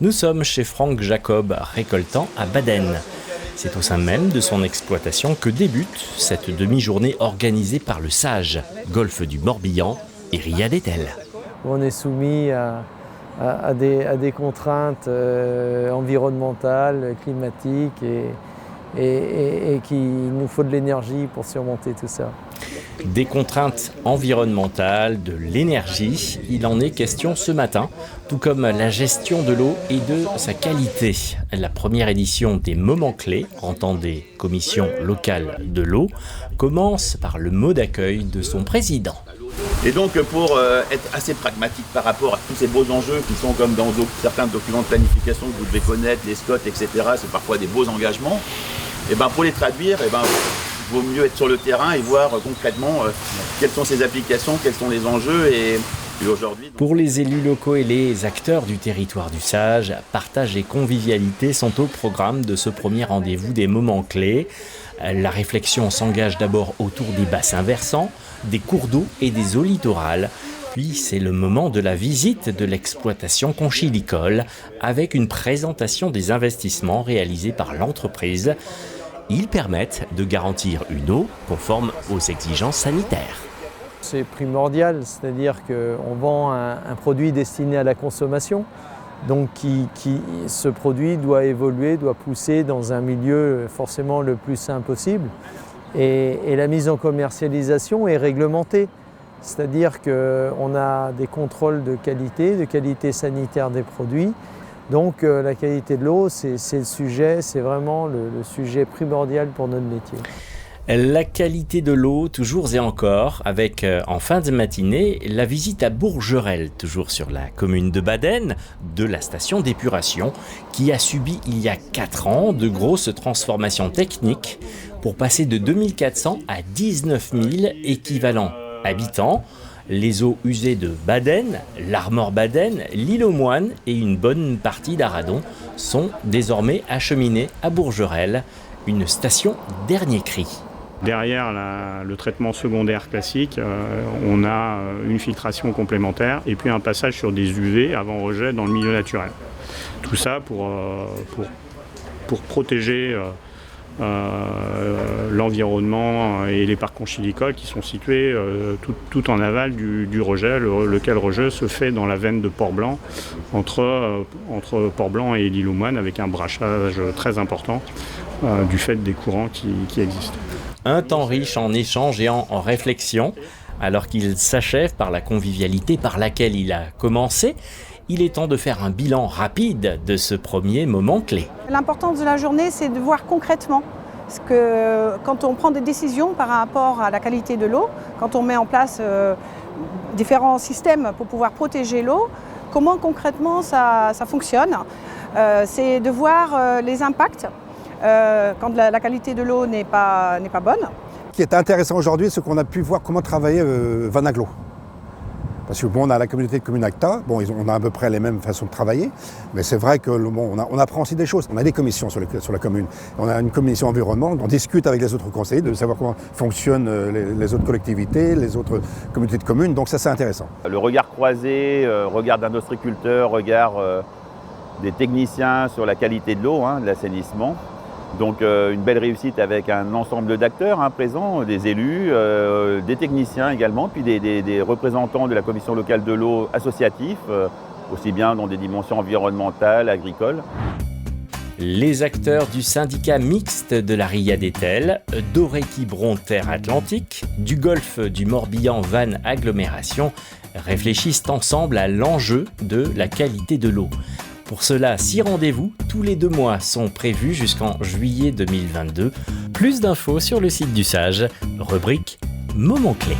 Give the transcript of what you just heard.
Nous sommes chez Franck Jacob, récoltant à Baden. C'est au sein même de son exploitation que débute cette demi-journée organisée par le SAGE, Golfe du Morbihan et Ria d'Etel. On est soumis à des contraintes environnementales, climatiques et qu'il nous faut de l'énergie pour surmonter tout ça. Des contraintes environnementales, de l'énergie, il en est question ce matin, tout comme la gestion de l'eau et de sa qualité. La première édition des Moments Clés, entendez Commission locale de l'eau, commence par le mot d'accueil de son président. Et donc pour être assez pragmatique par rapport à tous ces beaux enjeux qui sont comme dans certains documents de planification que vous devez connaître, les SCOT, etc., c'est parfois des beaux engagements, et pour les traduire, il vaut mieux être sur le terrain et voir concrètement quelles sont ces applications, quels sont les enjeux. Et aujourd'hui, pour les élus locaux et les acteurs du territoire du SAGE, partage et convivialité sont au programme de ce premier rendez-vous des moments clés. La réflexion s'engage d'abord autour des bassins versants, des cours d'eau et des eaux littorales. Puis c'est le moment de la visite de l'exploitation conchilicole avec une présentation des investissements réalisés par l'entreprise. Ils permettent de garantir une eau conforme aux exigences sanitaires. C'est primordial, c'est-à-dire qu'on vend un produit destiné à la consommation, donc ce produit doit évoluer, doit pousser dans un milieu forcément le plus sain possible. Et la mise en commercialisation est réglementée, c'est-à-dire qu'on a des contrôles de qualité sanitaire des produits. Donc la qualité de l'eau, c'est le sujet, c'est vraiment le sujet primordial pour notre métier. La qualité de l'eau, toujours et encore, avec en fin de matinée la visite à Bourgerel, toujours sur la commune de Baden, de la station d'épuration, qui a subi il y a 4 ans de grosses transformations techniques pour passer de 2400 à 19 000 équivalents habitants. Les eaux usées de Baden, l'Armor Baden, l'île aux Moines et une bonne partie d'Aradon sont désormais acheminées à Bourgerel, une station dernier cri. Derrière le traitement secondaire classique, on a une filtration complémentaire et puis un passage sur des UV avant rejet dans le milieu naturel. Tout ça pour protéger l'environnement et les parcs conchilicoles qui sont situés tout en aval du rejet, lequel rejet se fait dans la veine de Port-Blanc, entre Port-Blanc et l'île aux Moines, avec un brassage très important du fait des courants qui existent. Un temps riche en échanges et en réflexions, alors qu'il s'achève par la convivialité par laquelle il a commencé. Il est temps de faire un bilan rapide de ce premier moment clé. L'importance de la journée, c'est de voir concrètement. Parce que quand on prend des décisions par rapport à la qualité de l'eau, quand on met en place différents systèmes pour pouvoir protéger l'eau, comment concrètement ça fonctionne, c'est de voir les impacts quand la qualité de l'eau n'est pas bonne. Ce qui est intéressant aujourd'hui, c'est qu'on a pu voir comment travailler Vanaglo. Parce que on a la communauté de communes ACTA, on a à peu près les mêmes façons de travailler, mais c'est vrai qu'on apprend aussi des choses. On a des commissions sur la commune. On a une commission environnement, on discute avec les autres conseillers de savoir comment fonctionnent les autres collectivités, les autres communautés de communes, donc ça c'est intéressant. Le regard croisé, regard d'un ostriculteur, regard des techniciens sur la qualité de l'eau, de l'assainissement. Donc une belle réussite avec un ensemble d'acteurs présents, des élus, des techniciens également, puis des représentants de la commission locale de l'eau associatif, aussi bien dans des dimensions environnementales, agricoles. Les acteurs du syndicat mixte de la Ria d'Etel, d'Orey-Quiberon Terre Atlantique, du golfe du Morbihan Vannes Agglomération réfléchissent ensemble à l'enjeu de la qualité de l'eau. Pour cela, 6 rendez-vous tous les 2 mois sont prévus jusqu'en juillet 2022. Plus d'infos sur le site du SAGE, rubrique Moments Clés.